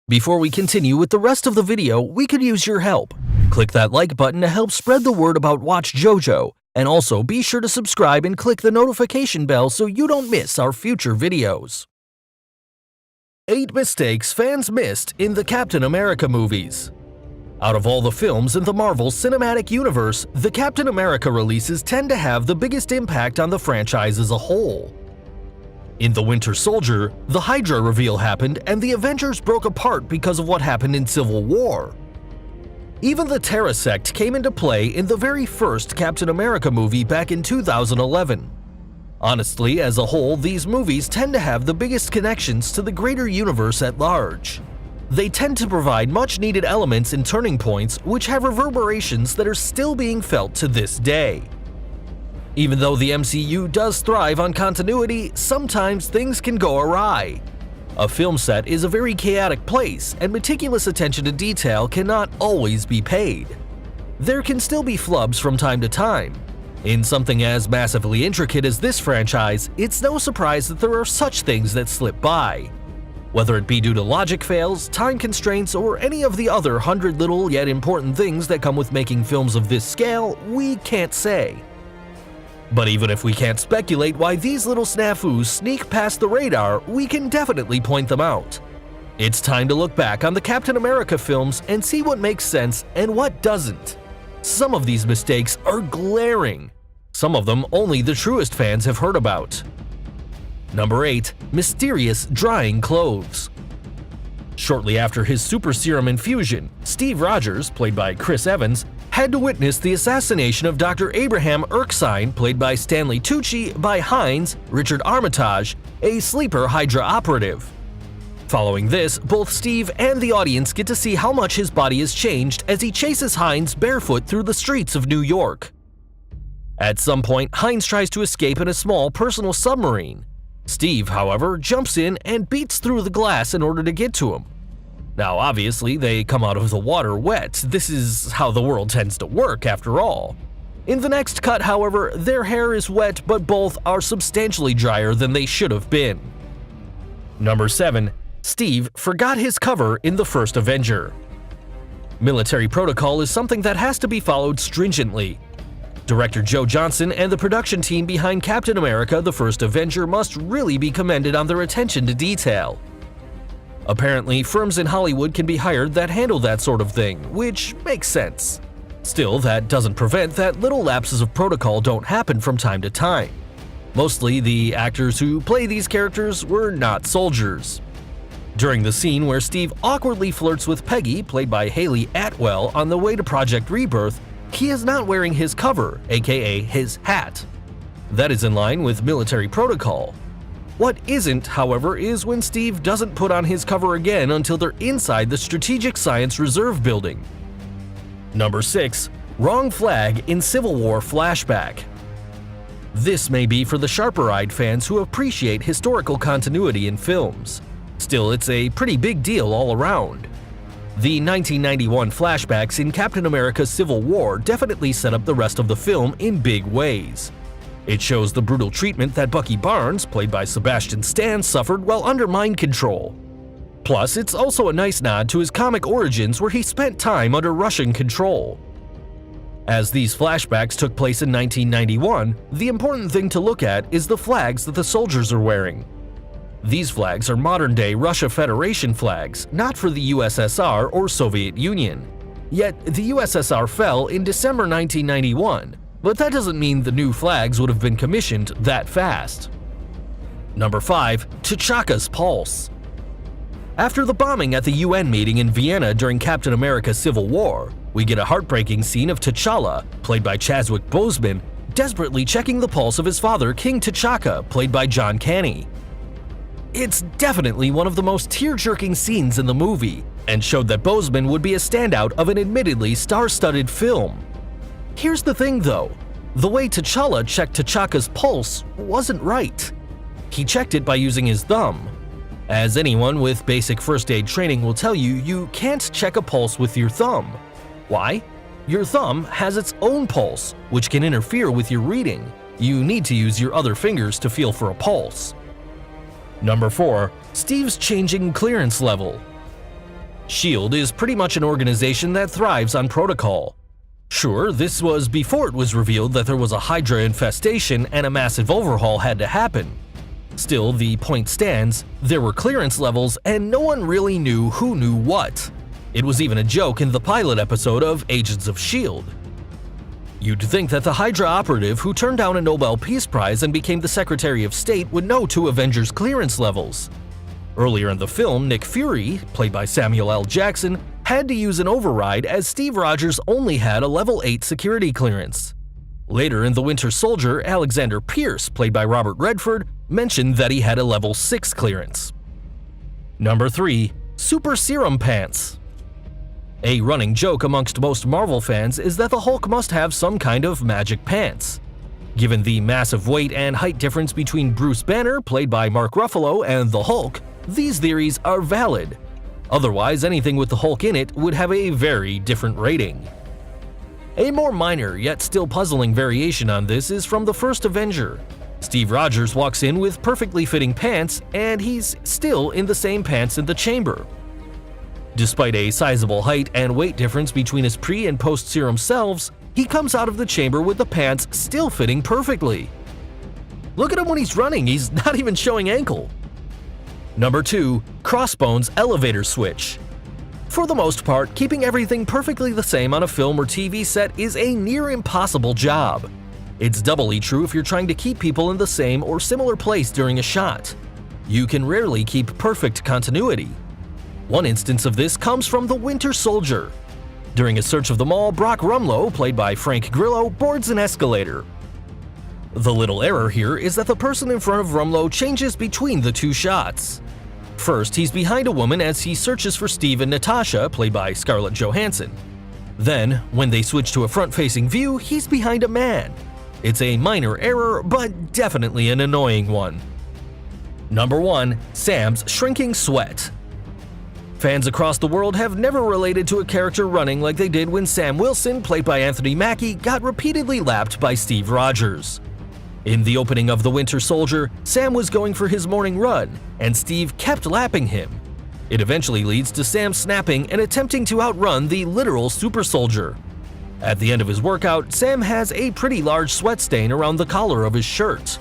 Before we continue with the rest of the video, we could use your help. Click that like button to help spread the word about Watchjojo, and also be sure to subscribe and click the notification bell so you don't miss our future videos. 8 mistakes fans missed in the Captain America movies. Out of all the films in the Marvel Cinematic Universe, the Captain America releases tend to have the biggest impact on the franchise as a whole. In The Winter Soldier, the Hydra reveal happened and the Avengers broke apart because of what happened in Civil War. Even the Terra sect came into play in the very first Captain America movie back in 2011. Honestly, as a whole, these movies tend to have the biggest connections to the greater universe at large. They tend to provide much-needed elements and turning points which have reverberations that are still being felt to this day. Even though the MCU does thrive on continuity, sometimes things can go awry. A film set is a very chaotic place, and meticulous attention to detail cannot always be paid. There can still be flubs from time to time. In something as massively intricate as this franchise, it's no surprise that there are such things that slip by. Whether it be due to logic fails, time constraints, or any of the other 100 little yet important things that come with making films of this scale, we can't say. But even if we can't speculate why these little snafus sneak past the radar, we can definitely point them out. It's time to look back on the Captain America films and see what makes sense and what doesn't. Some of these mistakes are glaring. Some of them only the truest fans have heard about. Number 8. Mysterious drying clothes. Shortly after his super serum infusion, Steve Rogers, played by Chris Evans, had to witness the assassination of Dr. Abraham Erskine, played by Stanley Tucci, by Hines, Richard Armitage, a sleeper Hydra operative. Following this, both Steve and the audience get to see how much his body has changed as he chases Hines barefoot through the streets of New York. At some point, Hines tries to escape in a small personal submarine. Steve, however, jumps in and beats through the glass in order to get to him. Now, obviously, they come out of the water wet. This is how the world tends to work, after all. In the next cut, however, their hair is wet, but both are substantially drier than they should have been. Number 7. Steve forgot his cover in the first Avenger. Military protocol is something that has to be followed stringently. Director Joe Johnston and the production team behind Captain America: The First Avenger must really be commended on their attention to detail. Apparently, firms in Hollywood can be hired that handle that sort of thing, which makes sense. Still, that doesn't prevent that little lapses of protocol don't happen from time to time. Mostly, the actors who play these characters were not soldiers. During the scene where Steve awkwardly flirts with Peggy, played by Haley Atwell, on the way to Project Rebirth, he is not wearing his cover, aka his hat. That is in line with military protocol. What isn't, however, is when Steve doesn't put on his cover again until they're inside the Strategic Science Reserve building. Number 6. Wrong flag in Civil War flashback. This may be for the sharper-eyed fans who appreciate historical continuity in films. Still, it's a pretty big deal all around. The 1991 flashbacks in Captain America: Civil War definitely set up the rest of the film in big ways. It shows the brutal treatment that Bucky Barnes, played by Sebastian Stan, suffered while under mind control. Plus, it's also a nice nod to his comic origins where he spent time under Russian control. As these flashbacks took place in 1991, the important thing to look at is the flags that the soldiers are wearing. These flags are modern-day Russia Federation flags, not for the USSR or Soviet Union. Yet, the USSR fell in December 1991, but that doesn't mean the new flags would have been commissioned that fast. Number 5. T'Chaka's pulse. After the bombing at the UN meeting in Vienna during Captain America: Civil War, we get a heartbreaking scene of T'Challa, played by Chadwick Boseman, desperately checking the pulse of his father, King T'Chaka, played by John Caney. It's definitely one of the most tear-jerking scenes in the movie, and showed that Boseman would be a standout of an admittedly star-studded film. Here's the thing though, the way T'Challa checked T'Chaka's pulse wasn't right. He checked it by using his thumb. As anyone with basic first aid training will tell you, you can't check a pulse with your thumb. Why? Your thumb has its own pulse, which can interfere with your reading. You need to use your other fingers to feel for a pulse. Number 4. Steve's changing clearance level. S.H.I.E.L.D. is pretty much an organization that thrives on protocol. Sure, this was before it was revealed that there was a Hydra infestation and a massive overhaul had to happen. Still, the point stands, there were clearance levels and no one really knew who knew what. It was even a joke in the pilot episode of Agents of S.H.I.E.L.D. You'd think that the Hydra operative who turned down a Nobel Peace Prize and became the Secretary of State would know two Avengers clearance levels. Earlier in the film, Nick Fury, played by Samuel L. Jackson, had to use an override as Steve Rogers only had a level 8 security clearance. Later in The Winter Soldier, Alexander Pierce, played by Robert Redford, mentioned that he had a level 6 clearance. Number 3. Super Serum Pants. A running joke amongst most Marvel fans is that the Hulk must have some kind of magic pants. Given the massive weight and height difference between Bruce Banner, played by Mark Ruffalo, and the Hulk, these theories are valid. Otherwise, anything with the Hulk in it would have a very different rating. A more minor yet still puzzling variation on this is from the first Avenger. Steve Rogers walks in with perfectly fitting pants, and he's still in the same pants in the chamber. Despite a sizable height and weight difference between his pre- and post-serum selves, he comes out of the chamber with the pants still fitting perfectly. Look at him when he's running, he's not even showing ankle. Number 2. Crossbones elevator switch. For the most part, keeping everything perfectly the same on a film or TV set is a near impossible job. It's doubly true if you're trying to keep people in the same or similar place during a shot. You can rarely keep perfect continuity. One instance of this comes from The Winter Soldier. During a search of the mall, Brock Rumlow, played by Frank Grillo, boards an escalator. The little error here is that the person in front of Rumlow changes between the two shots. First, he's behind a woman as he searches for Steve and Natasha, played by Scarlett Johansson. Then, when they switch to a front-facing view, he's behind a man. It's a minor error, but definitely an annoying one. Number 1. Sam's shrinking sweat. Fans across the world have never related to a character running like they did when Sam Wilson, played by Anthony Mackie, got repeatedly lapped by Steve Rogers. In the opening of The Winter Soldier, Sam was going for his morning run, and Steve kept lapping him. It eventually leads to Sam snapping and attempting to outrun the literal super soldier. At the end of his workout, Sam has a pretty large sweat stain around the collar of his shirt.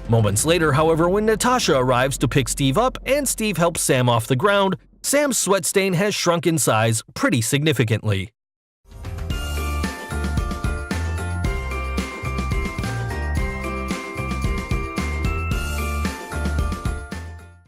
Moments later, however, when Natasha arrives to pick Steve up and Steve helps Sam off the ground, Sam's sweat stain has shrunk in size pretty significantly.